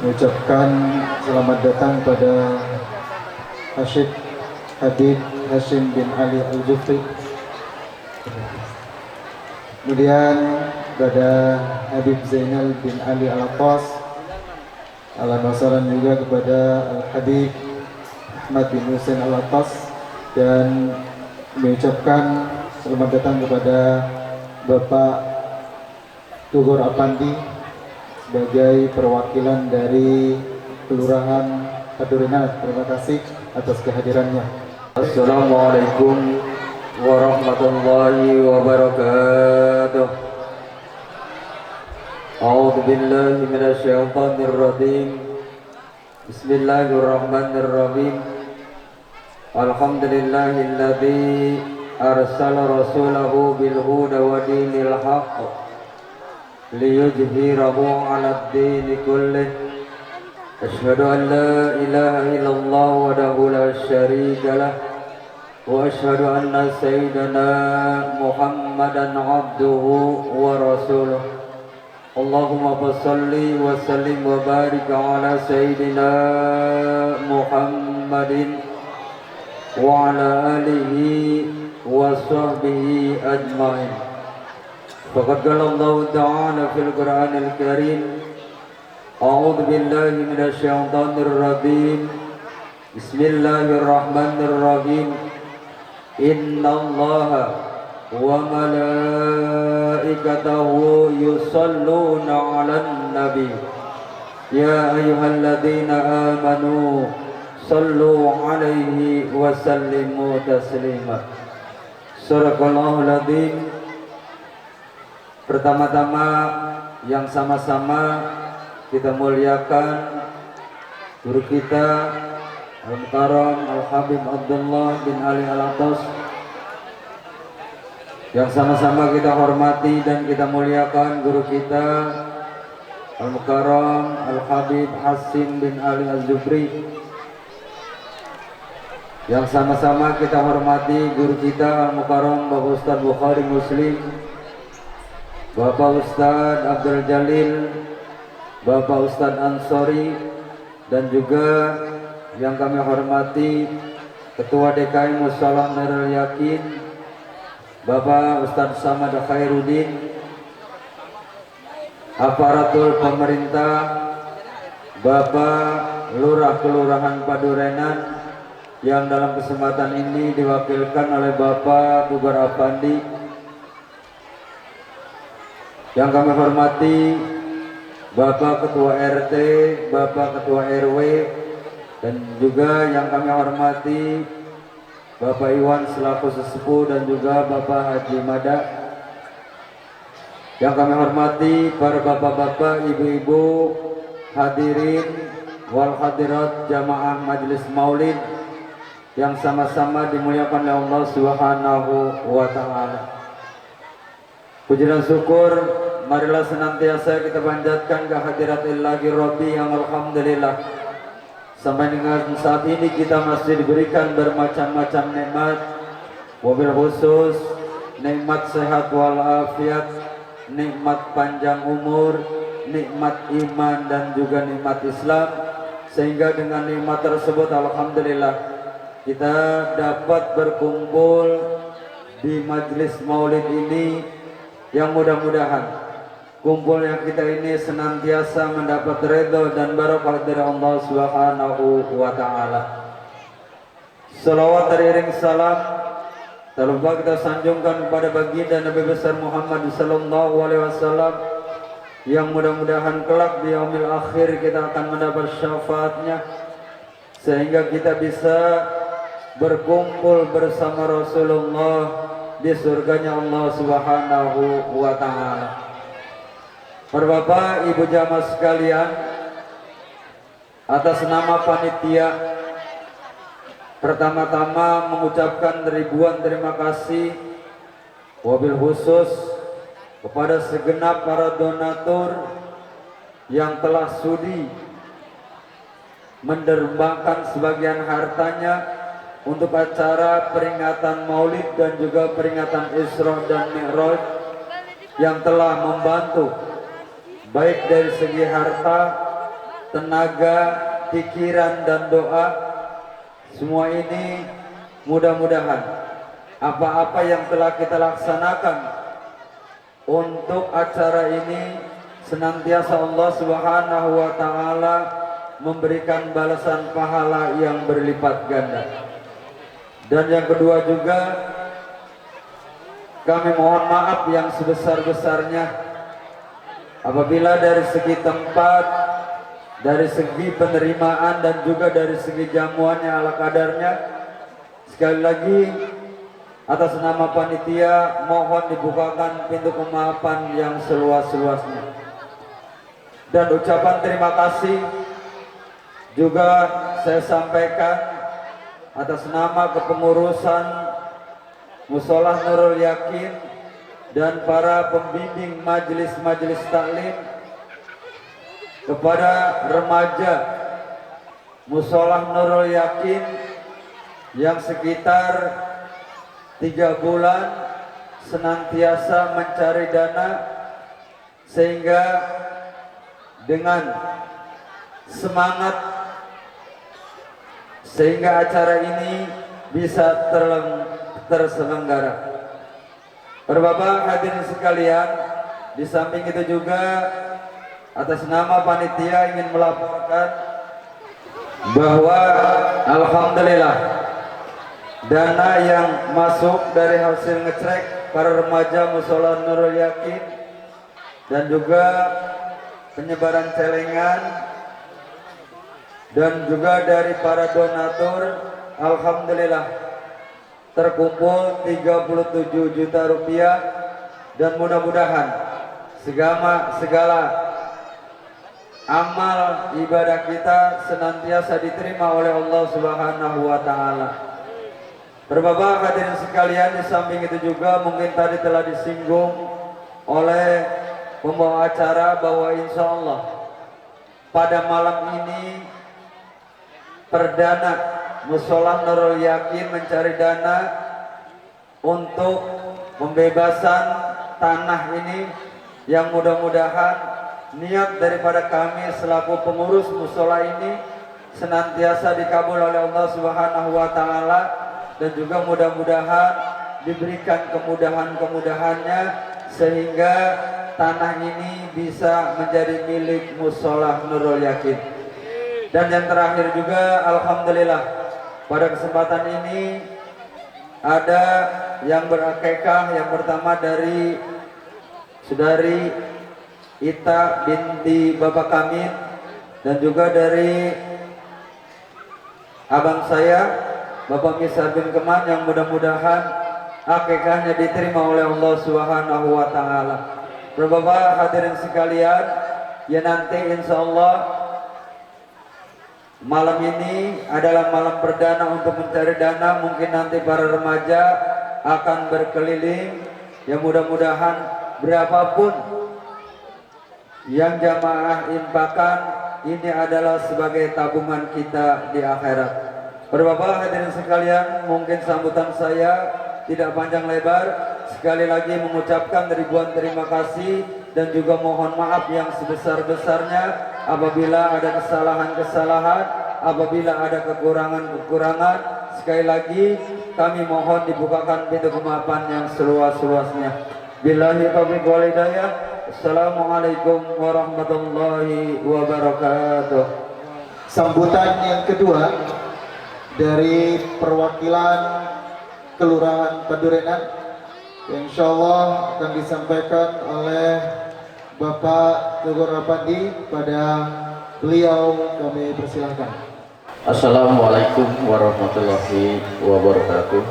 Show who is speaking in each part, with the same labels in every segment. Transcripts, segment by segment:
Speaker 1: mengucapkan selamat datang pada Hashid Habib Hashim bin Ali Al-Jufri. Kemudian pada Habib Zainal bin Ali Al-Attas. Alhamdulillah juga kepada Al-Habib Ahmad bin Hussein Al-Attas. Dan mengucapkan selamat datang kepada Bapak Tugor Apandi sebagai perwakilan dari Kelurahan Padurina. Terima kasih atas kehadirannya.
Speaker 2: Assalamualaikum warahmatullahi wabarakatuh. A'udzu billahi minasyaitonir rajim. Bismillahirrahmanirrahim. Alhamdulillahilladzi arsala rasulahu bil huda wa dinil haqq liyudhhirahu 'alad dini kullih. Asyhadu an la ilaha illallah wahdahu la syarika lah wa asyhadu anna sayyidana Muhammadan 'abduhu wa rasuluh. Allahumma shalli wa sallim wa barik ala sayyidina Muhammadin wa ala alihi wa sahbihi ajma'in. Faqad qala Allah ta'ala fil Qur'anil Karim, a'udzu billahi minasyaitonir rajim. Bismillahirrahmanirrahim. Innallaha wa malaikatahu yusholluna 'alan nabi. Ya ayyuhalladzina amanu shallu 'alaihi wa sallimu taslima. Sadaqallahul adzim. Pertama-tama yang sama-sama kita muliakan guru kita Al-Mukarram Al-Habib Abdullah bin Ali Al-Attas, yang sama-sama kita hormati dan kita muliakan guru kita Al-Mukarram Al-Habib Hashim bin Ali Al-Jufri, yang sama-sama kita hormati guru kita Al-Mukarram Bapak Ustadz Bukhari Muslim, Bapak Ustadz Abdul Jalil, Bapak Ustadz Ansori, dan juga yang kami hormati Ketua DKI Musyalah Nurul Yakin, Bapak Ustadz Samad Khairuddin, aparatur pemerintah, Bapak Lurah Kelurahan Padurenan, yang dalam kesempatan ini diwakilkan oleh Bapak Tugor Apandi. Yang kami hormati Bapak Ketua RT, Bapak Ketua RW, dan juga yang kami hormati Bapak Iwan selaku sesepuh dan juga Bapak Haji Mada. Yang kami hormati para bapak-bapak, ibu-ibu, hadirin wal hadirat jamaah majelis maulid yang sama-sama dimuliakan oleh Allah Subhanahu wa taala. Puji dan syukur marilah senantiasa kita panjatkan kehadirat Ilahi Rabbi yang alhamdulillah sampai dengan saat ini kita masih diberikan bermacam-macam nikmat, wabil khusus nikmat sehat walafiat, nikmat panjang umur, nikmat iman dan juga nikmat Islam, sehingga dengan nikmat tersebut alhamdulillah kita dapat berkumpul di majelis maulid ini, yang mudah-mudahan kumpul yang kita ini senantiasa mendapat ridho dan barokah dari Allah Subhanahu wa taala. Salawat teriring salam tak lupa kita sanjungkan kepada baginda Nabi besar Muhammad sallallahu alaihi wasallam, yang mudah-mudahan kelak di yaumil akhir kita akan mendapat syafaatnya, sehingga kita bisa berkumpul bersama Rasulullah di surganya Allah Subhanahu wa taala. Para bapak, ibu jamaah sekalian, atas nama panitia pertama-tama mengucapkan ribuan terima kasih wabil khusus kepada segenap para donatur yang telah sudi mendermakan sebagian hartanya untuk acara peringatan Maulid dan juga peringatan Isra dan Mi'raj, yang telah membantu baik dari segi harta, tenaga, pikiran dan doa. Semua ini mudah-mudahan apa-apa yang telah kita laksanakan untuk acara ini senantiasa Allah Subhanahu wa taala memberikan balasan pahala yang berlipat ganda. Dan yang kedua juga, kami mohon maaf yang sebesar-besarnya apabila dari segi tempat, dari segi penerimaan dan juga dari segi jamuannya ala kadarnya. Sekali lagi atas nama panitia mohon dibukakan pintu kemaafan yang seluas-luasnya. Dan ucapan terima kasih juga saya sampaikan atas nama kepengurusan Musholah Nurul Yakin dan para pembimbing majelis-majelis taklim kepada remaja Musholah Nurul Yakin yang sekitar 3 bulan senantiasa mencari dana, sehingga dengan semangat sehingga acara ini bisa terselenggara. Bapak hadirin sekalian, di samping itu juga atas nama panitia ingin melaporkan bahwa alhamdulillah dana yang masuk dari hasil ngecrek para remaja Musholah Nurul Yakin dan juga penyebaran celengan dan juga dari para donatur, alhamdulillah terkumpul 37 juta rupiah, dan mudah-mudahan segala amal ibadah kita senantiasa diterima oleh Allah Subhanahu wa taala. Bapak hadirin sekalian, di samping itu juga mungkin tadi telah disinggung oleh pembawa acara bahwa insya Allah pada malam ini perdana Musholah Nurul Yakin mencari dana untuk pembebasan tanah ini, yang mudah-mudahan niat daripada kami selaku pengurus musholah ini senantiasa dikabul oleh Allah Subhanahu wa taala, dan juga mudah-mudahan diberikan kemudahan-kemudahannya sehingga tanah ini bisa menjadi milik Musholah Nurul Yakin. Dan yang terakhir juga alhamdulillah pada kesempatan ini ada yang berakikah. Yang pertama dari saudari Ita binti Bapak Kamit, dan juga dari abang saya Bapak Misar bin Keman, yang mudah-mudahan akikahnya diterima oleh Allah Subhanahu wa taala. Bapak hadirin sekalian, ya nanti insya Allah malam ini adalah malam perdana untuk mencari dana. Mungkin nanti para remaja akan berkeliling, ya mudah-mudahan berapapun yang jamaah infakkan ini adalah sebagai tabungan kita di akhirat. Bapak hadirin sekalian, mungkin sambutan saya tidak panjang lebar. Sekali lagi mengucapkan ribuan terima kasih dan juga mohon maaf yang sebesar-besarnya apabila ada kesalahan-kesalahan, apabila ada kekurangan-kekurangan. Sekali lagi kami mohon dibukakan pintu kemaafan yang seluas-luasnya. Billahi taufiq wal hidayah. Assalamualaikum warahmatullahi wabarakatuh.
Speaker 1: Sambutan yang kedua dari perwakilan Kelurahan Padurenan, yang insya Allah akan disampaikan oleh Bapak Tegur Rapandi. Pada beliau kami persilahkan.
Speaker 3: Assalamualaikum warahmatullahi wabarakatuh.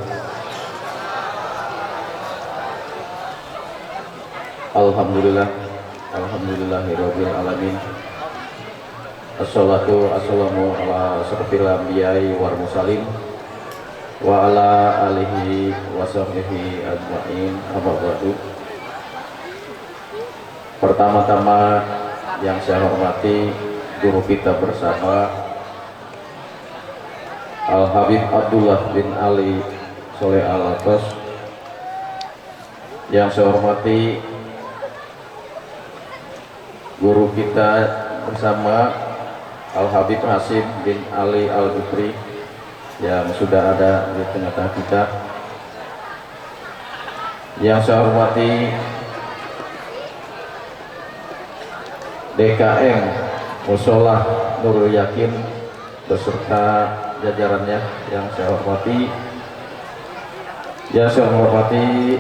Speaker 3: Alhamdulillah, alhamdulillahirabbil alamin. Assalatu wassalamu ala asyrofil anbiya'i wal mursalin wa ala alihi wa sahbihi ajma'in, amma ba'du. Pertama-tama yang saya hormati guru kita bersama Al-Habib Abdullah bin Ali Soleh Al-Atas. Yang saya hormati guru kita bersama Al Habib Hasim bin Ali Al Bukri yang sudah ada di tengah-tengah kita. Yang saya hormati DKM Mushola Nurul Yakin beserta jajarannya yang saya hormati. Yang saya hormati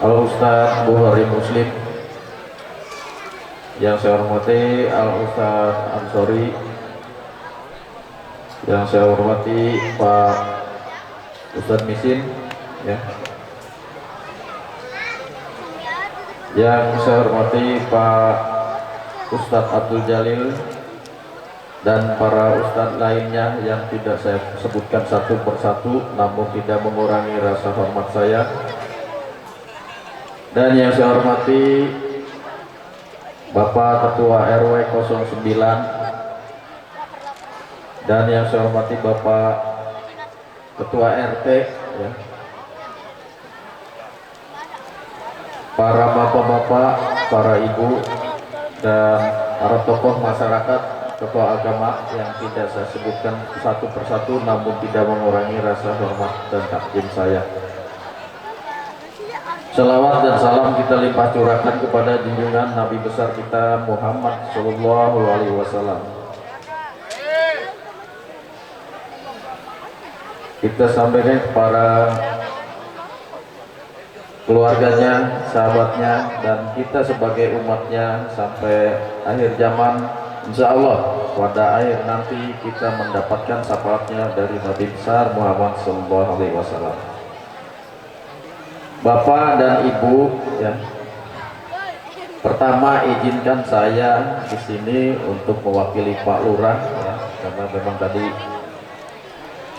Speaker 3: Al Ustadz Bukhari Muslim, yang saya hormati Al Ustadz Ansori, yang saya hormati Pak Ustadz Misin, ya. Yang saya hormati Pak Ustadz Abdul Jalil dan para ustadz lainnya yang tidak saya sebutkan satu persatu, namun tidak mengurangi rasa hormat saya. Dan yang saya hormati Bapak Ketua RW 09, dan yang saya hormati Bapak Ketua RT, ya. Para bapak-bapak, para ibu, dan para tokoh masyarakat, tokoh agama yang tidak saya sebutkan satu persatu, namun tidak mengurangi rasa hormat dan takdim saya. Selawat dan salam kita limpah curahkan kepada junjungan Nabi besar kita Muhammad Sallallahu Alaihi Wasallam. Kita sampaikan kepada keluarganya, sahabatnya, dan kita sebagai umatnya sampai akhir zaman. Insya Allah pada akhir nanti kita mendapatkan syafaatnya dari Nabi besar Muhammad Sallallahu Alaihi Wasallam. Bapak dan Ibu, ya, pertama izinkan saya di sini untuk mewakili Pak Lurah, ya, karena memang tadi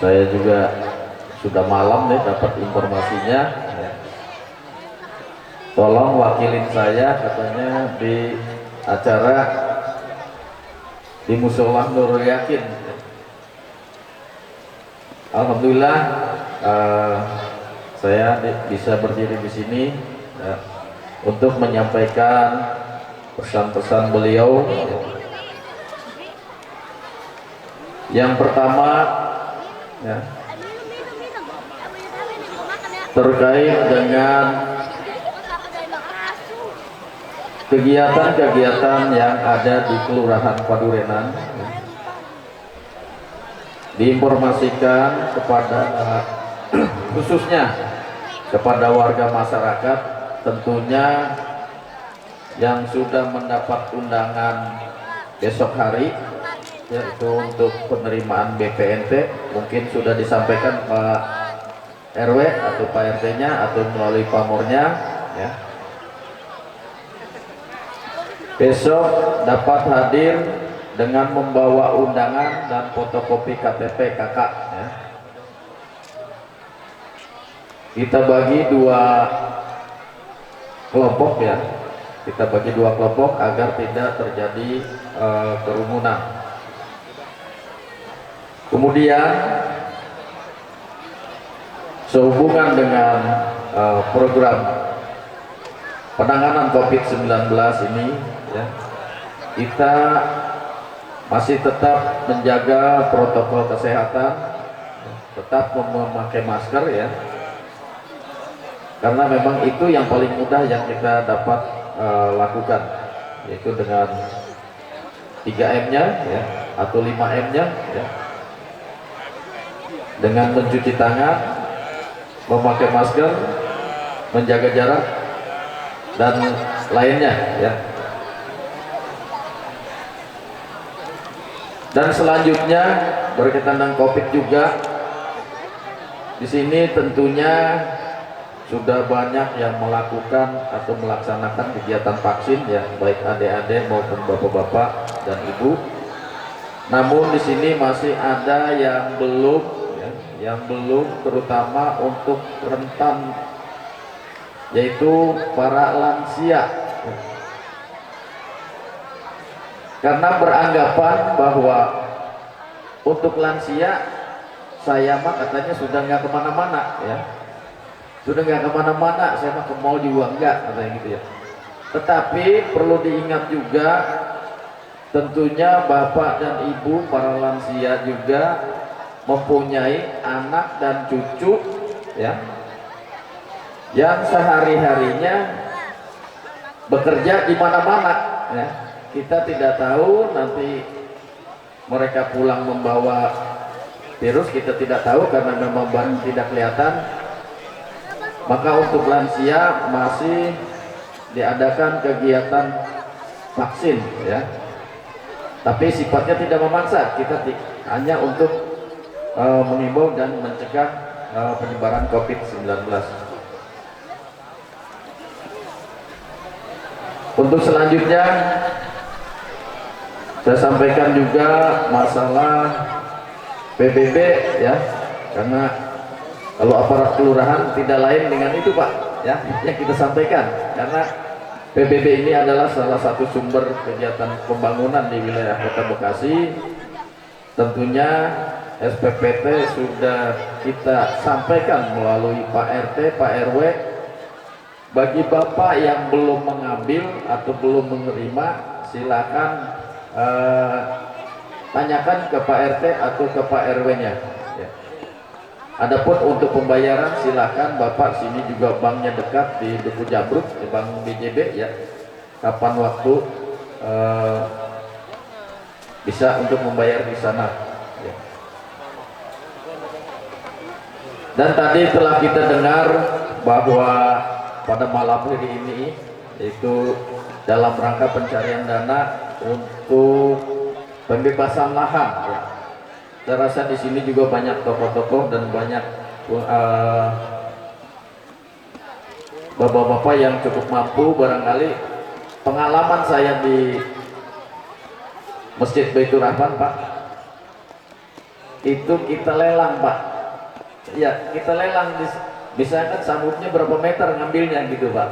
Speaker 3: saya juga sudah malam nih dapat informasinya, ya. Tolong wakilin saya katanya di acara di Mushola Nurul Yakin. Alhamdulillah saya bisa berdiri di sini, ya, untuk menyampaikan pesan-pesan beliau. Yang pertama, ya, terkait dengan kegiatan-kegiatan yang ada di Kelurahan Padurenan, ya, diinformasikan kepada khususnya kepada warga masyarakat, tentunya yang sudah mendapat undangan besok hari, yaitu untuk penerimaan BPNT, mungkin sudah disampaikan Pak RW atau Pak RT-nya atau melalui pamornya, ya. Besok dapat hadir dengan membawa undangan dan fotokopi KTP kakak, ya. Kita bagi dua kelompok, ya. Kita bagi dua kelompok agar tidak terjadi kerumunan. Kemudian sehubungan dengan program penanganan COVID-19 ini, ya, kita masih tetap menjaga protokol kesehatan, tetap memakai masker, ya. Karena memang itu yang paling mudah yang kita dapat lakukan, yaitu dengan 3M-nya, ya, atau 5M-nya, ya. Dengan mencuci tangan, memakai masker, menjaga jarak, dan lainnya, ya. Dan selanjutnya berkaitan dengan COVID juga, di sini tentunya sudah banyak yang melakukan atau melaksanakan kegiatan vaksin, ya, baik adik-adik maupun bapak-bapak dan ibu. Namun di sini masih ada yang belum, ya, yang belum, terutama untuk rentan, yaitu para lansia. Karena beranggapan bahwa untuk lansia saya mah katanya sudah nggak kemana-mana, ya. Sudah nggak kemana-mana, saya mah ke mall juga enggak, katanya gitu, ya. Tetapi perlu diingat juga tentunya bapak dan ibu para lansia juga mempunyai anak dan cucu ya, yang sehari-harinya bekerja di mana-mana ya. Kita tidak tahu nanti mereka pulang membawa virus, kita tidak tahu karena memang tidak kelihatan. Maka untuk lansia masih diadakan kegiatan vaksin ya, tapi sifatnya tidak memaksa, kita hanya untuk mengimbau dan mencegah penyebaran COVID-19. Untuk selanjutnya saya sampaikan juga masalah PBB ya, karena kalau aparat kelurahan tidak lain dengan itu Pak ya yang kita sampaikan, karena PBB ini adalah salah satu sumber kegiatan pembangunan di wilayah Kota Bekasi. Tentunya SPPT sudah kita sampaikan melalui Pak RT, Pak RW. Bagi Bapak yang belum mengambil atau belum menerima, silakan tanyakan ke Pak RT atau ke Pak RW-nya. Ya. Adapun untuk pembayaran silakan Bapak, sini juga banknya dekat di Duku Jabruk, di Bank BJB ya. Kapan waktu bisa untuk membayar di sana. Ya. Dan tadi telah kita dengar bahwa pada malam hari ini yaitu dalam rangka pencarian dana untuk pembebasan lahan ya. Saya rasa di sini juga banyak tokoh-tokoh dan banyak bapak-bapak yang cukup mampu. Barangkali pengalaman saya di Masjid Baitur Rahman Pak, itu kita lelang Pak ya, kita lelang misalkan sambutnya berapa meter ngambilnya gitu Pak.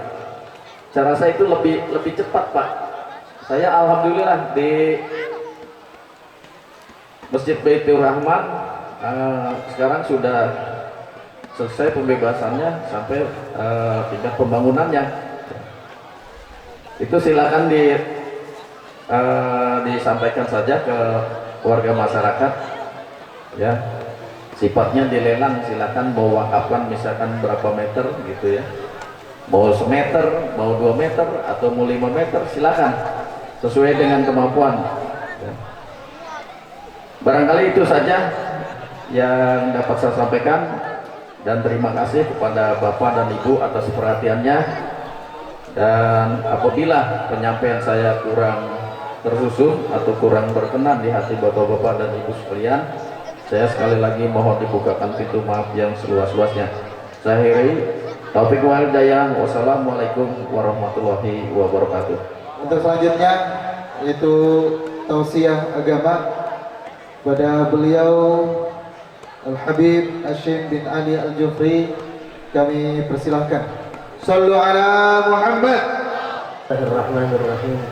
Speaker 3: Saya rasa itu lebih cepat Pak. Saya alhamdulillah di Masjid Baitur Rahman sekarang sudah selesai pembebasannya sampai tingkat pembangunannya. Itu silakan disampaikan saja ke warga masyarakat ya. Sifatnya dilelang, silakan mau wakafkan misalkan berapa meter gitu ya, mau semeter, mau 2 meter atau mau 5 meter, silakan sesuai dengan kemampuan ya. Barangkali itu saja yang dapat saya sampaikan, dan terima kasih kepada Bapak dan Ibu atas perhatiannya. Dan apabila penyampaian saya kurang tersusun atau kurang berkenan di hati Bapak-bapak dan Ibu sekalian, saya sekali lagi mohon dibukakan pintu maaf yang seluas-luasnya. Saya akhiri, taufiq wal hidayah. Wassalamualaikum warahmatullahi wabarakatuh.
Speaker 1: Untuk selanjutnya yaitu tausiah agama pada beliau Al-Habib Hashim bin Ali Al-Jufri, kami persilahkan. Sallu ala Muhammad.
Speaker 4: Bismillahirrahmanirrahim.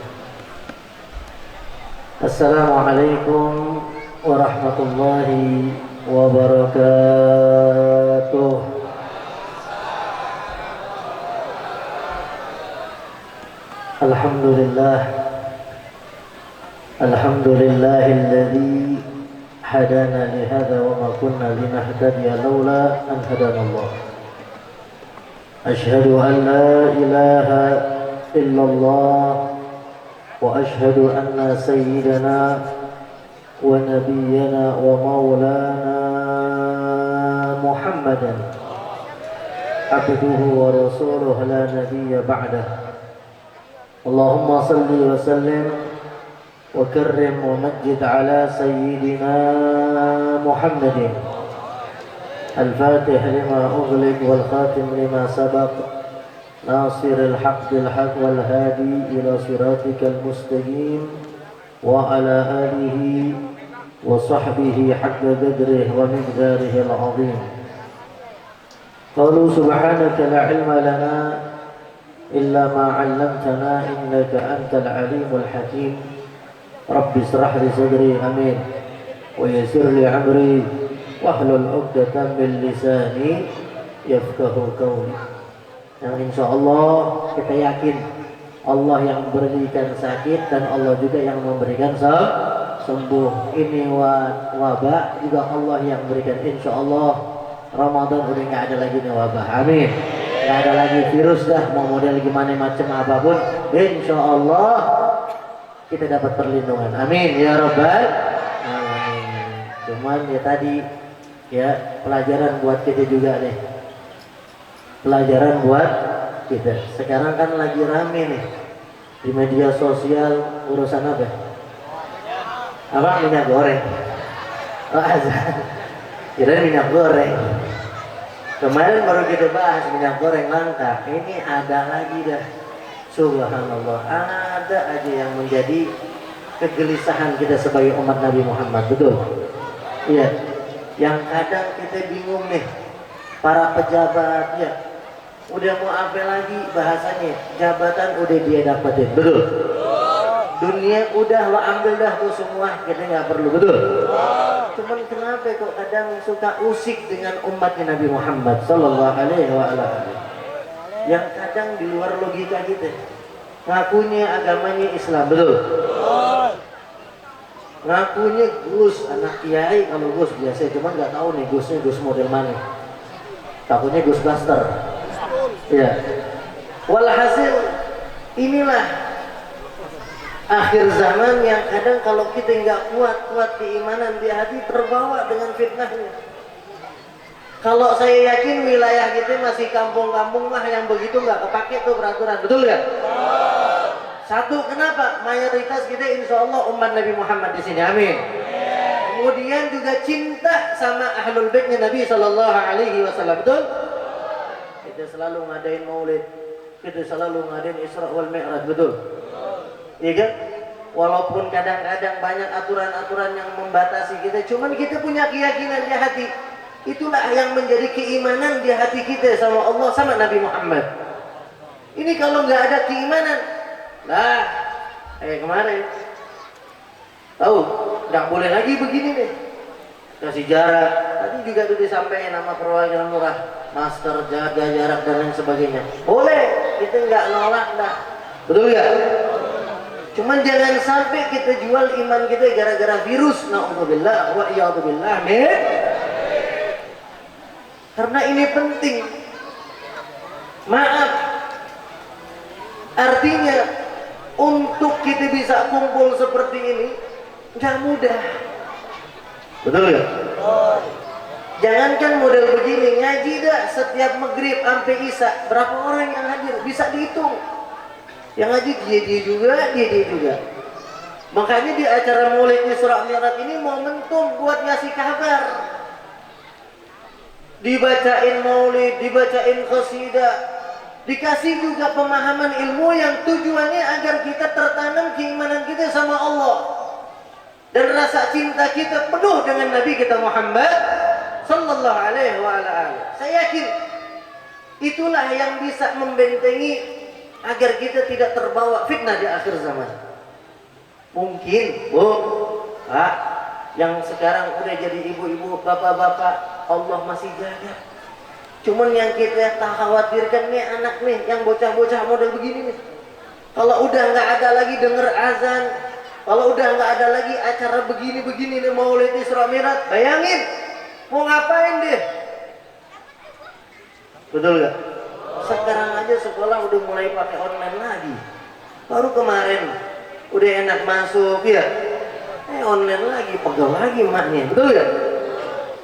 Speaker 4: Assalamualaikum warahmatullahi wabarakatuh. Alhamdulillah, alhamdulillahilladzi hadana li hadza wa ma kunna linahtadiya laula an hadana Allah. Asyhadu an la ilaha illallah wa asyhadu anna sayyidana ونبينا ومولانا محمدا عبده ورسوله لا نبي بعده. اللهم صل وسلم وكرم ومجد على سيدنا محمد الفاتح لما أغلق والخاتم لما سبق ناصر الحق بالحق والهادي إلى صراطك المستقيم وعلى آله وصحبه حق قدره ومقداره العظيم. قالوا سبحانك لا علم لنا إلا ما علمتنا إنك أنت العليم الحكيم. رب اشرح لي صدري آمين ويسر لي أمري واحلل عقدة من لساني يفقه قولي. Yang insya Allah kita yakin Allah yang berikan sakit dan Allah juga yang memberikan sembuh. Ini wabah juga Allah yang berikan. Insya Allah Ramadan udah nggak ada lagi nih wabah. Amin. Nggak ada lagi virus dah, mau model gimana macam apapun. Insya Allah kita dapat perlindungan. Amin ya Rabbal alamin. Cuman ya tadi ya pelajaran buat kita juga nih. Pelajaran buat kita. Sekarang kan lagi rame nih di media sosial urusan apa? Apa minyak goreng? Oh azan. Kira minyak goreng. Kemarin baru kita bahas minyak goreng langka. Ini ada lagi dah. Subhanallah. Ada aja yang menjadi kegelisahan kita sebagai umat Nabi Muhammad. Betul? Iya. Yang kadang kita bingung nih. Para pejabat ya. Udah mau apa lagi bahasanya? Jabatan udah dia dapetin. Betul? Dunia udah lo ambil dah tuh semua, kita nggak perlu. Betul? Cuman kenapa kok kadang suka usik dengan umatnya Nabi Muhammad Sallallahu Alaihi Wasallam, yang kadang di luar logika kita. Ngakunya agamanya Islam. Betul? Ngakunya Gus, anak kiai. Kalau Gus biasa, cuman nggak tahu nih Gusnya Gus model mana. Takutnya Gus Buster. Ya. Walhasil inilah akhir zaman yang kadang kalau kita nggak kuat keimanan di hati, terbawa dengan fitnahnya. Kalau saya yakin wilayah kita masih kampung-kampung lah yang begitu nggak kepake tuh peraturan. Betul nggak? Satu, kenapa? Mayoritas kita insya Allah umat Nabi Muhammad di sini. Amin. Kemudian juga cinta sama ahlul baitnya Nabi Sallallahu Alaihi Wasallam. Betul? Kita selalu ngadain maulid, kita selalu ngadain Isra wal Mi'raj. Betul? Iya kan? Walaupun kadang-kadang banyak aturan-aturan yang membatasi kita, cuman kita punya keyakinan di hati. Itulah yang menjadi keimanan di hati kita sama Allah, sama Nabi Muhammad. Ini kalau nggak ada keimanan, lah, kemarin, tahu, nggak boleh lagi begini nih. Kasih jarak. Tadi juga tuh disampaikan nama perwakilan lurah, masker, jaga jarak dan lain sebagainya. Boleh, kita nggak nolak dah. Betul ya? Cuman jangan sampai kita jual iman kita gara-gara virus. Na'udzubillah wa iyadzubillah. Amin. Karena ini penting. Maaf. Artinya untuk kita bisa kumpul seperti ini nggak mudah. Betul ya? Jangankan model begini, ngaji dah setiap maghrib sampai isya, berapa orang yang hadir bisa dihitung. Yang ngaji dia juga. Makanya di acara Maulid Isra Mi'raj ini momentum buat ngasih kabar. Dibacain maulid, dibacain qasidah, dikasih juga pemahaman ilmu yang tujuannya agar kita tertanam keimanan kita sama Allah dan rasa cinta kita penuh dengan Nabi kita Muhammad Sallallahu Alaihi Wasallam. Saya yakin itulah yang bisa membentengi agar kita tidak terbawa fitnah di akhir zaman. Mungkin, Bu, Pak, yang sekarang udah jadi ibu-ibu, bapak-bapak, Allah masih jaga. Cuman yang kita tak khawatirkan nih anak nih, yang bocah-bocah model begini nih. Kalau udah nggak ada lagi denger azan, kalau udah nggak ada lagi acara begini-begini nih Maulid Isra Mi'raj, bayangin mau ngapain deh? Betul nggak? Sekarang aja sekolah udah mulai pakai online lagi. Baru kemarin udah enak masuk ya. Online lagi, pegel lagi maknya. Betul ya?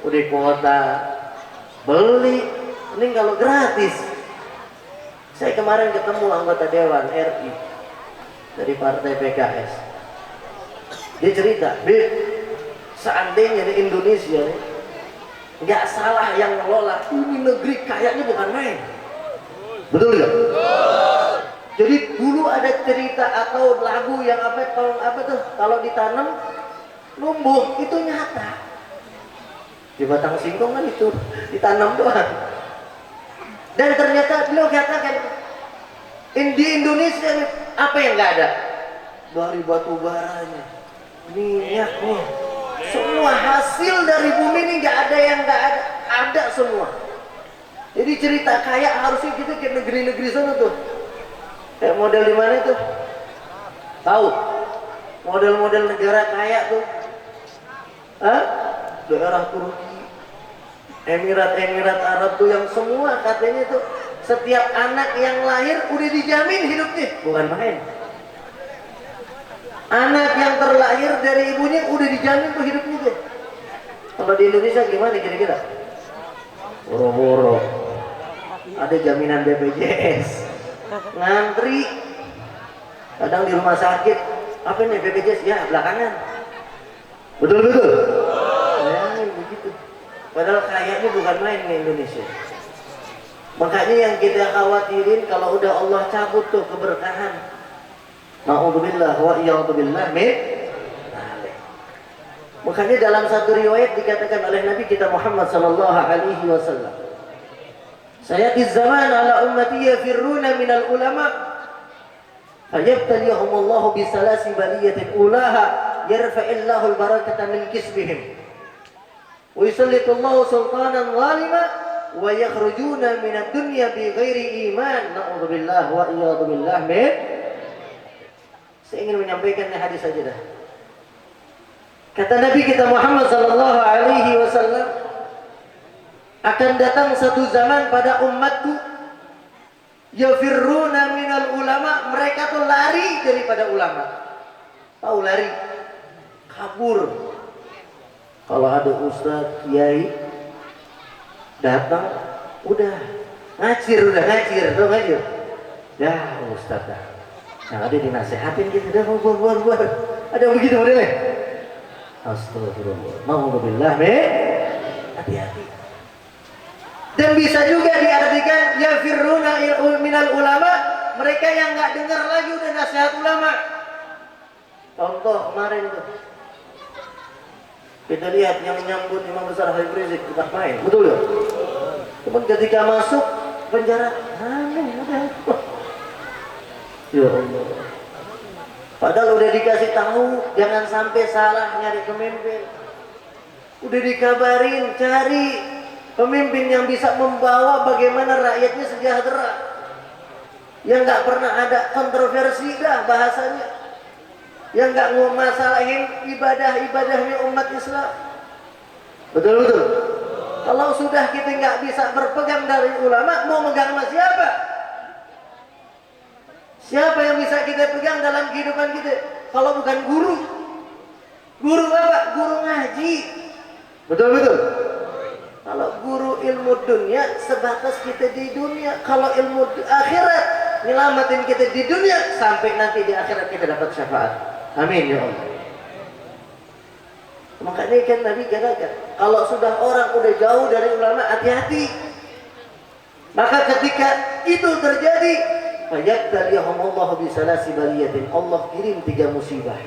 Speaker 4: Udah kuota beli, ini kalau gratis. Saya kemarin ketemu anggota Dewan RI dari Partai PKS. Dia cerita, Bib, seandainya di Indonesia nggak salah yang ngelola, ini negeri kayaknya bukan main. Betul nggak? Jadi dulu ada cerita atau lagu yang apa tuh kalau ditanam numbuh, itu nyata. Di batang singkong kan itu ditanam doang. Dan ternyata beliau katakan di Indonesia apa yang nggak ada? Dari batu baranya, minyaknya, semua hasil dari bumi ini nggak ada yang nggak ada semua. Jadi cerita kaya harusnya kita ke negeri-negeri sana tuh. Kayak model di mana itu? Tahu? Model-model negara kaya tuh. Hah? Daerah Turki, Emirat Arab tuh yang semua katanya tuh setiap anak yang lahir udah dijamin hidupnya, bukan main. Anak yang terlahir dari ibunya udah dijamin tuh hidupnya tuh. Kalau di Indonesia gimana kira-kira? Boro-boro. Ada jaminan BPJS, ngantri, kadang di rumah sakit. Apa nih BPJS? Ya belakangan. Betul. Bayangin begitu. Padahal kayaknya bukan main di Indonesia. Makanya yang kita khawatirin kalau udah Allah cabut tuh keberkahan. Na'udzubillah wa iyadzubillah min. Makanya dalam satu riwayat dikatakan oleh Nabi kita Muhammad sallallahu alaihi wasallam, sayati zaman ala ummati yafirruna minal ulama fayabtalihumullahu bisalasi baliyatin ulaha yarfa'illahu al-barakata min kisbihim wa yusallitullahu sultanan zalima wa yakhrujuna minad dunya bighairi iman. Na'udzubillah wa iyadzubillah min. Saya ingin menyampaikan hadis saja dah. Kata Nabi kita Muhammad sallallahu alaihi wasallam, akan datang satu zaman pada umatku yafirruna minal ulama, mereka tuh lari daripada ulama. Tahu lari? Kabur. Kalau ada ustaz, kiai datang, udah ngacir. Tuh ngacir. Ya ustaz dah. Yang ada dinasehatin gitu, dah buar. Ada yang begitu modelnya. Astagfirullah. Na'udzubillah min. Hati-hati. Dan bisa juga diartikan yafirruna minal ulama, mereka yang nggak dengar lagi udah nasihat ulama. Contoh kemarin tuh kita lihat yang menyambut Imam Besar Habib Rizik bukan main, betul ya? Cuman ketika masuk penjara, aneh udah. Ya Allah. Padahal udah dikasih tahu jangan sampai salah nyari pemimpin. Udah dikabarin cari pemimpin yang bisa membawa bagaimana rakyatnya sejahtera, yang nggak pernah ada kontroversi dah bahasanya, yang nggak ngemasalahin ibadahnya umat Islam. Betul. Kalau sudah kita nggak bisa berpegang dari ulama, mau megang sama siapa? Siapa yang bisa kita pegang dalam kehidupan kita? Kalau bukan guru. Guru apa? Guru ngaji. Betul. Kalau guru ilmu dunia sebatas kita di dunia. Kalau ilmu akhirat nyelamatin kita di dunia sampai nanti di akhirat kita dapat syafaat. Amin ya Allah. Makanya kan Nabi katakan, kalau sudah orang udah jauh dari ulama, hati-hati. Maka ketika itu terjadi, fayabtalihumullahu bisalasi baliyatin, Allah kirim 3 musibah,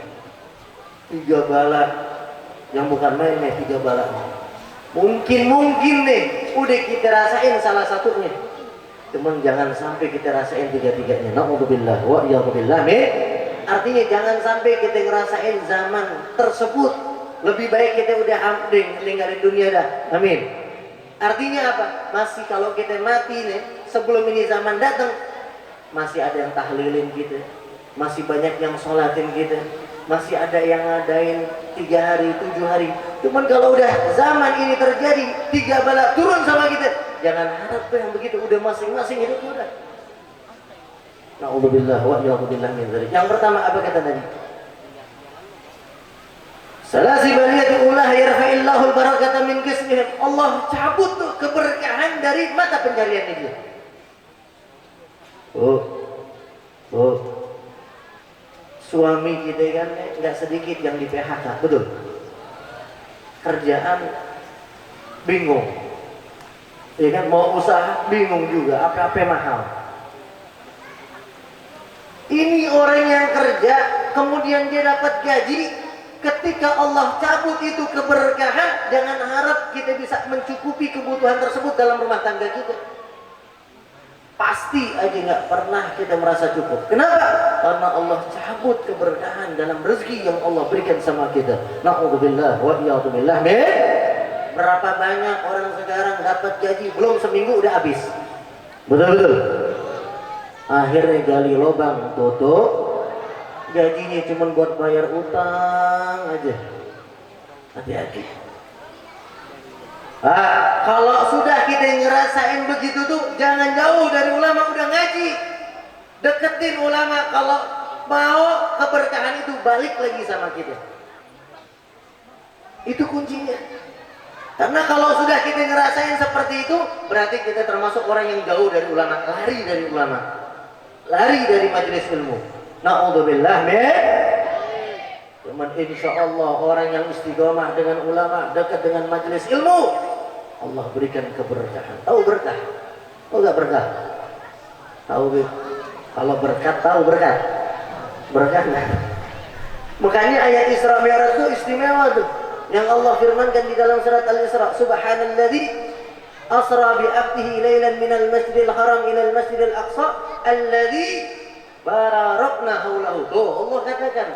Speaker 4: 3 bala yang bukan main nih, 3 bala. Mungkin nih udah kita rasain salah satunya, cuman jangan sampai kita rasain 3-tiganya. Na'udzubillah wa iyadzubillah min. Artinya jangan sampai kita ngerasain zaman tersebut. Lebih baik kita udah ninggalin dunia dah. Amin. Artinya apa? Masih kalau kita mati nih sebelum ini zaman datang, masih ada yang tahlilin kita, masih banyak yang sholatin kita, masih ada yang ngadain 3 hari, 7 hari. Cuman kalau udah zaman ini terjadi 3 bala turun sama kita, jangan harap tuh yang begitu, udah masing-masing hidup udah. Na'udzubillah wa iyadzubillah min dzalik. Yang pertama apa kata Nabi? Salasi baliyati ulah yarfa'illahu al-barakata min kasbihim. Allah cabut tuh keberkahan dari mata pencariannya dia. Suami kita kan nggak sedikit yang di PHK, betul? Kerjaan bingung, ya kan? Mau usaha bingung juga, AKP mahal. Ini orang yang kerja, kemudian dia dapat gaji. Ketika Allah cabut itu keberkahan, jangan harap kita bisa mencukupi kebutuhan tersebut dalam rumah tangga kita. Pasti aja nggak pernah kita merasa cukup. Kenapa? Karena Allah cabut keberkahan dalam rezeki yang Allah berikan sama kita. Na'udzubillah wa iyadzubillah min. Berapa banyak orang sekarang dapat gaji belum seminggu udah habis. Betul. akhirnya gali lubang tutup, gajinya cuma buat bayar utang aja. Hati-hati. Kalau sudah kita ngerasain begitu tuh, jangan jauh dari ulama. Udah ngaji, deketin ulama. Kalau mau keberkahan itu balik lagi sama kita. Itu kuncinya. Karena kalau sudah kita ngerasain seperti itu, berarti kita termasuk orang yang jauh dari ulama, lari dari ulama, lari dari majelis ilmu. Na'udzubillah min. Cuman insya Allah orang yang istiqomah dengan ulama, dekat dengan majelis ilmu, Allah berikan keberkahan. Tahu berkah? Tahu nggak berkah? Tahu. Kalau berkat tahu berkat. Berkah nggak? Makanya ayat Isra Mi'raj itu istimewa tuh. Yang Allah firmankan di dalam surat Al-Isra, Subhanalladzi asra bi 'abdihi lailan minal masjidil haram ilal masjidil aqsa alladzi barakna haulahu. Tuh Allah katakan,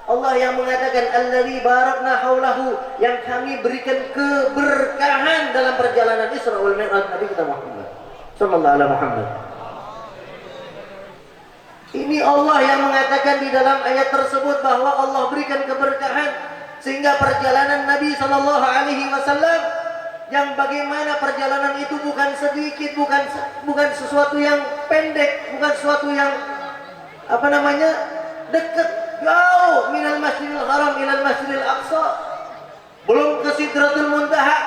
Speaker 4: Allah yang mengatakan alladzi barakna haulahu, yang kami berikan keberkahan dalam perjalanan Isra wal Mi'raj Nabi kita Muhammad sallallahu alaihi Muhammad. Ini Allah yang mengatakan di dalam ayat tersebut bahwa Allah berikan keberkahan sehingga perjalanan Nabi Shallallahu Alaihi Wasallam yang bagaimana perjalanan itu bukan sedikit, bukan sesuatu yang pendek, bukan sesuatu yang dekat, jauh minal masjidil haram ilal masjidil aqsa, belum ke Sidratul Muntaha,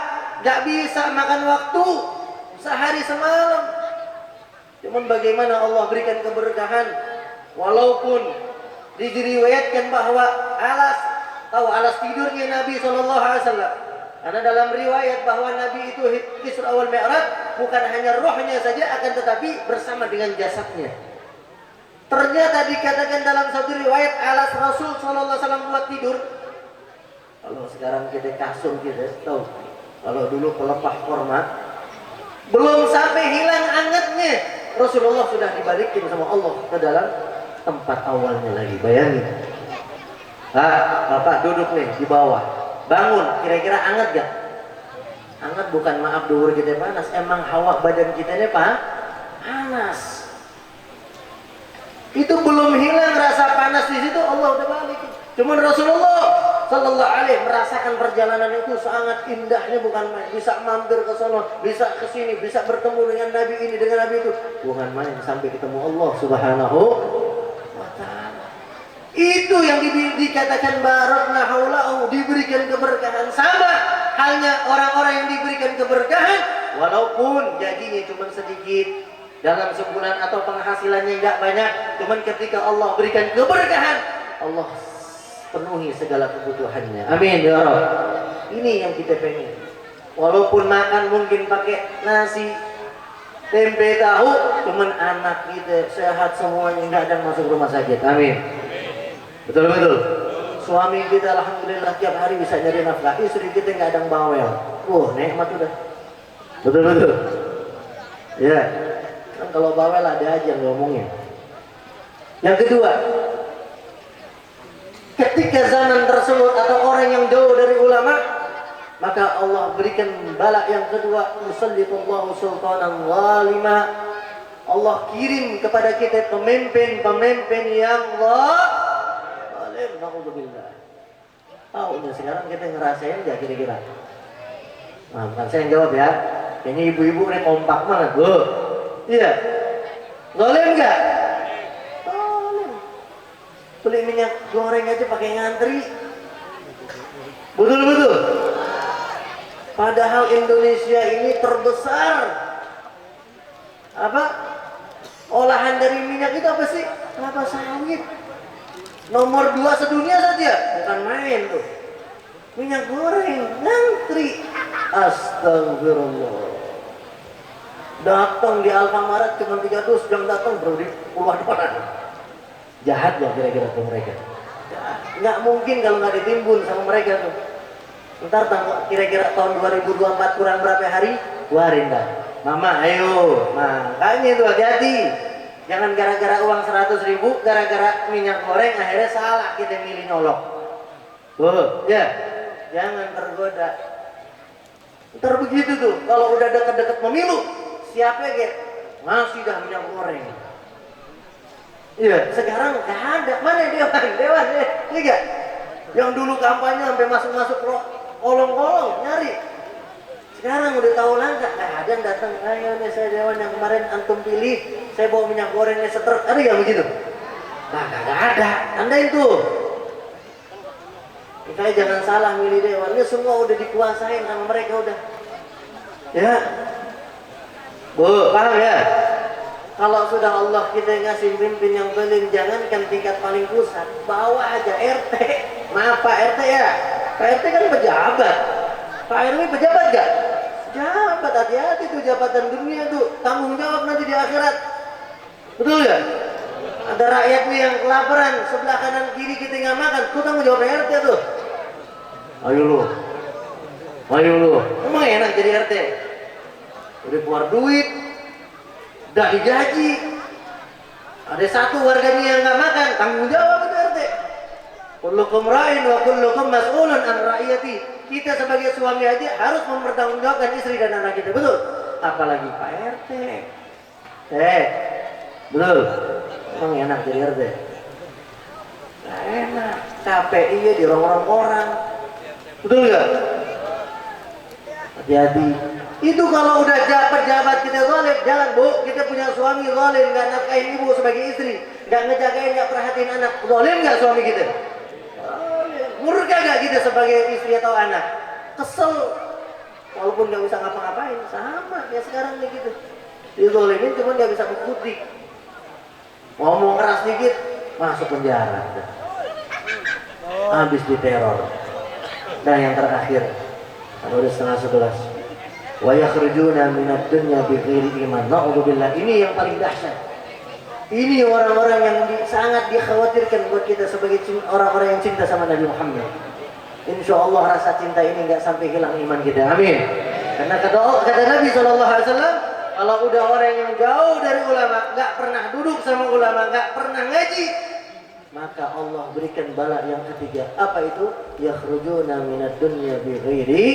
Speaker 4: gak bisa makan waktu sehari semalam. Cuman bagaimana Allah berikan keberkahan, walaupun diriwayatkan bahwa alas tidurnya Nabi SAW. Karena dalam riwayat bahwa Nabi itu Isra wal Mi'raj bukan hanya rohnya saja, akan tetapi bersama dengan jasadnya. Ternyata dikatakan dalam satu riwayat alas Rasul SAW buat tidur. Kalau sekarang kita kasur kita tahu. Kalau dulu pelepah korma, belum sampai hilang angetnya, Rasulullah sudah dibalikin sama Allah ke dalam tempat awalnya lagi. Bayangin. Bapak duduk nih di bawah, bangun, kira-kira anget gak? Anget bukan maaf duhur kita panas, emang hawa badan kita ini panas. Itu belum hilang rasa panas di situ, Allah udah balikin. Cuman Rasulullah Sallallahu Alaihi merasakan perjalanan itu sangat indahnya, bukan main. Bisa mampir ke sana, bisa ke sini, bisa bertemu dengan Nabi ini, dengan Nabi itu, bukan main, sampai ketemu Allah Subhanahu wa Ta'ala. Itu yang dikatakan barakna haulahu, diberikan keberkahan. Sama halnya orang-orang yang diberikan keberkahan, walaupun gajinya cuma sedikit dalam sebulan atau penghasilannya nggak banyak, cuman ketika Allah berikan keberkahan, Allah penuhi segala kebutuhannya. Amin ya Rabb. Ini yang kita pengen. Walaupun makan mungkin pakai nasi, tempe, tahu, cuman anak kita sehat semuanya, nggak ada masuk rumah sakit. Amin. Betul-betul. Suami kita alhamdulillah tiap hari bisa nyari nafkah, istri kita nggak ada yang bawel. Nikmat udah. Betul-betul. Ya. Kan kalau bawel ada aja ngomongnya. Yang kedua, ketika zaman tersebut atau orang yang jauh dari ulama, maka Allah berikan bala yang kedua, musallitullahu sultanan zalima. Allah kirim kepada kita pemimpin-pemimpin yang na'udzubillah. Tahu sekarang kita ngerasain nggak kira-kira? Nah, bukan saya yang jawab ya. Kayaknya ibu-ibu ini kompak banget. Iya. Zalim nggak? Zalim. Beli minyak goreng aja pakai ngantri. Betul-betul. Padahal Indonesia ini terbesar. Olahan dari minyak itu apa sih? Kelapa sawit. Nomor 2 sedunia saja, bukan main tuh. Minyak goreng, ngantri. Astagfirullah. Datang di Alfamaret cuma 3 dus, yang datang baru di puluhan orang. Jahat ya kira-kira tuh mereka. Nggak mungkin kalau nggak ditimbun sama mereka tuh. Ntar kira-kira tahun 2024 kurang berapa hari, keluarin dah. Mama ayo, makanya tuh hati-hati. Jangan gara-gara uang 100.000, gara-gara minyak goreng akhirnya salah kita milih nyolok. Ya, jangan tergoda. Ntar begitu tuh, kalau udah deket-deket pemilu, siapa ya? Masih dah minyak goreng. Iya, sekarang nggak ada. Mana dewan ya? Iya. Yang dulu kampanye sampai masuk kolong-kolong nyari. Sekarang udah tahu langkah, nggak ada yang datang. Ayo nih saya dewan yang kemarin antum pilih, saya bawa minyak gorengnya setruk. Ada nggak begitu? Nah, nggak ada. Anda itu. Makanya jangan salah milih dewan. Ini semua udah dikuasain sama mereka udah. Ya, Bu, paham ya? Kalau sudah Allah kita ngasih pimpin yang belim, jangankan tingkat paling pusat, bawa aja RT. Maaf Pak RT ya, Pak RT kan pejabat, Pak RW pejabat gak? Jabat, hati-hati tuh jabatan dunia tuh, tanggung jawab nanti di akhirat. Betul ya? Ada rakyat nih yang kelaparan, sebelah kanan kiri kita nggak makan, tuh tanggung jawab RT tuh. Ayo lu, emang enak jadi RT? Udah keluar duit, udah digaji, ada satu warganya yang nggak makan, tanggung jawab itu RT. Kullukum ra'in wa kullukum mas'ulun an ra'iyati. Kita sebagai suami aja harus mempertanggungjawabkan istri dan anak kita, betul? Apalagi Pak RT. Betul? Emang enak jadi RT? Nggak enak, capek iya dirongrong orang. Betul nggak? Hati-hati. Itu kalau udah pejabat kita zalim, jangan Bu, kita punya suami zalim, nggak nafkahin ibu sebagai istri, nggak ngejagain, nggak perhatiin anak, zalim nggak suami kita? Murka nggak kita sebagai istri atau anak? Kesel, walaupun nggak bisa ngapa-ngapain, sama ya sekarang nih gitu. Dizalimin cuma nggak bisa bukti, ngomong keras dikit masuk penjara, habis diteror. Dan yang terakhir, udah 10:30. Wa yakhrujuna minad dunya bighairi iman. Na'udzubillah. Ini yang paling dahsyat. Ini orang-orang yang sangat dikhawatirkan buat kita sebagai orang-orang yang cinta sama Nabi Muhammad. Insya Allah rasa cinta ini nggak sampai hilang iman kita. Amin. Karena kata Nabi SAW, kalau udah orang yang jauh dari ulama, nggak pernah duduk sama ulama, nggak pernah ngaji, maka Allah berikan bala yang ketiga. Apa itu? Yakhrujuna minad dunya bighairi.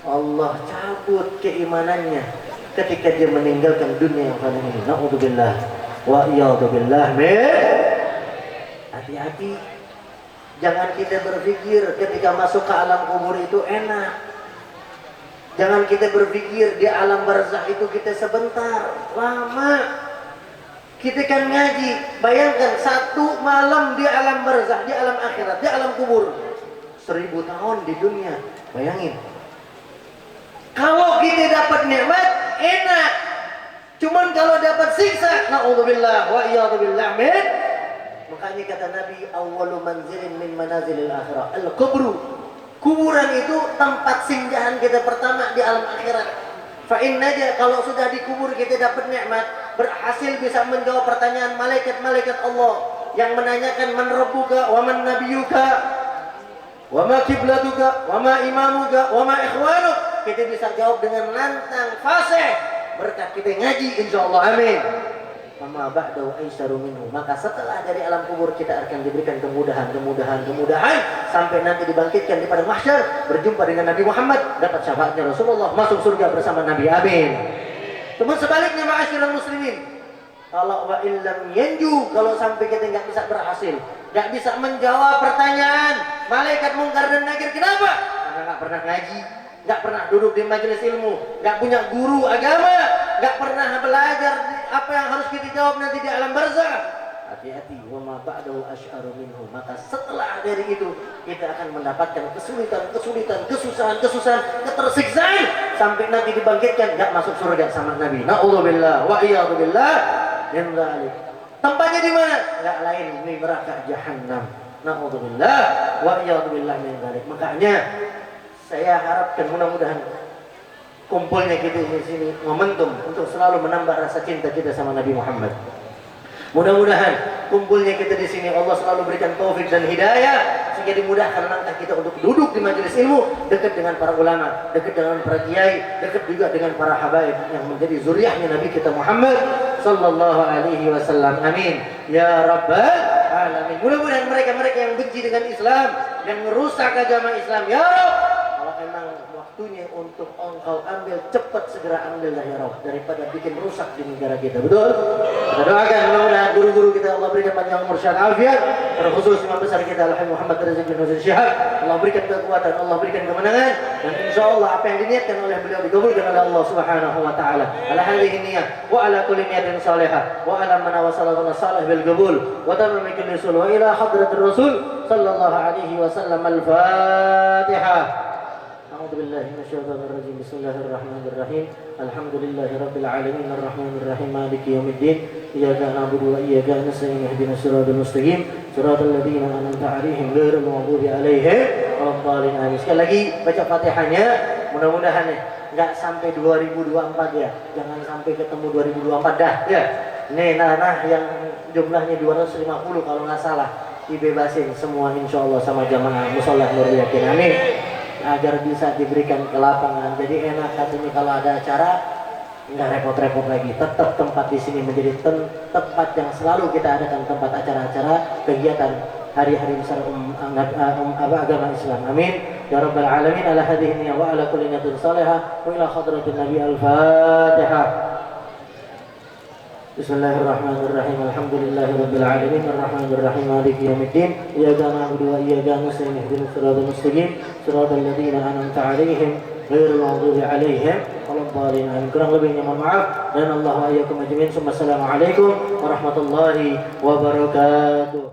Speaker 4: Allah cabut keimanannya ketika dia meninggalkan dunia yang fana ini. Na'udzubillah wa iyadzubillah. Hati-hati, jangan kita berpikir ketika masuk ke alam kubur itu enak. Jangan kita berpikir di alam barzakh itu kita sebentar, lama. Kita kan ngaji, bayangkan satu malam di alam barzakh, di alam akhirat, di alam kubur, 1000 tahun di dunia. Bayangin. Kalau kita dapat nikmat, enak. Cuman kalau dapat siksa, na'udzubillah wa iyadzubillah. Makanya kata Nabi, awwalu manzilin min manazilil akhirah al-kubru. Kuburan itu tempat singgahan kita pertama di alam akhirat. Fa innaja, kalau sudah dikubur kita dapat nikmat, berhasil bisa menjawab pertanyaan malaikat-malaikat Allah yang menanyakan man rabbuka wa man nabiyuka wa ma kiblatuka wa ma imamuka wa ma ikhwanuk. Kita bisa jawab dengan lantang fasih berkat kita ngaji insyaallah. Amin. Mama ba'dahu aisyru minhu. Maka setelah dari alam kubur kita akan diberikan kemudahan sampai nanti dibangkitkan di padang mahsyar, berjumpa dengan Nabi Muhammad, dapat syafaatnya Rasulullah, masuk surga bersama Nabi. Amin. Teman sebaliknya ma'asyiral muslimin, kalau wa illam yanju, kalau sampai kita nggak bisa berhasil, nggak bisa menjawab pertanyaan malaikat mungkar dan nakir, kenapa? Karena nggak pernah ngaji, nggak pernah duduk di majelis ilmu, nggak punya guru agama, nggak pernah belajar apa yang harus kita jawab nanti di alam barzakh. Hati-hati, wa ma ba'dahu asy'aru minhu. Maka setelah dari itu kita akan mendapatkan kesulitan, kesusahan, ketersiksaan sampai nanti dibangkitkan nggak masuk surga sama Nabi. Na'udzubillah wa iyadzubillah min dzalik. Tempatnya di mana? Nggak lain di neraka jahanam. Na'udzubillah wa iyadzubillah min dzalik. Makanya saya harapkan mudah-mudahan kumpulnya kita di sini momentum untuk selalu menambah rasa cinta kita sama Nabi Muhammad. Mudah-mudahan kumpulnya kita di sini Allah selalu berikan taufik dan hidayah sehingga dimudahkan langkah kita untuk duduk di majelis ilmu, dekat dengan para ulama, dekat dengan para kiai, dekat juga dengan para habaib yang menjadi zuriyahnya Nabi kita Muhammad sallallahu alaihi wasallam. Amin ya rabbal alamin. Mudah-mudahan mereka-mereka yang benci dengan Islam, yang merusak agama Islam, ya Rabb, kalau memang waktunya untuk engkau ambil, cepat segera ambil ya Rabb, daripada bikin rusak di negara kita. Betul? Kita doakan mudah-mudahan guru-guru kita kita Allah berikan panjang umur sehat afiat, terkhusus imam besar kita Al-Habib Muhammad Rizq bin Nuzul Syihab, Allah berikan kekuatan, Allah berikan kemenangan, dan insyaallah apa yang diniatkan oleh beliau dikabulkan oleh Allah Subhanahu wa taala. Ala hadhihi niyyah wa ala kulli niyatin salihah wa ala man wasalana salih bil qabul wa tamam kulli sul wa ila hadratir rasul sallallahu alaihi wasallam. Al-Fatihah. أعوذ بالله من الشيطان الرجيم. بسم الله الرحمن الرحيم. الحمد لله رب العالمين الرحمن الرحيم مالك يوم الدين إياك نعبد وإياك نستعين اهدنا الصراط المستقيم صراط الذين أنعمت عليهم غير المغضوب عليهم ولا الضالين آمين. Sekali lagi baca Fatihahnya, mudah-mudahan nggak sampai 2024 ya, jangan sampai ketemu 2024 dah ya. Nih nah yang jumlahnya 250 kalau nggak salah dibebasin semua insyaallah sama jamaah musholah Nurul Yakin. Amin. Agar bisa diberikan ke lapangan. Jadi enak katanya kalau ada acara nggak repot-repot lagi. Tetap tempat di sini menjadi tempat yang selalu kita adakan, tempat acara-acara kegiatan hari-hari besar agama Islam. Amin ya rabbal alamin. Ala hadhihi wa ala kulli niyatin salihah wa ila hadratin nabi. Al-Fatihah. Bismillahirrahmanirrahim. Alhamdulillahi rabbil alamin arrahmanir rahim maliki yaumiddin iyyaka na'budu wa iyyaka nasta'in ihdinas siratal mustaqim siratal ladzina an'amta 'alaihim ghairil maghdubi 'alaihim waladdallin. Kurang lebihnya mohon maaf dan Allah wa iyyakum ajmain. Assalamualaikum warahmatullahi wabarakatuh.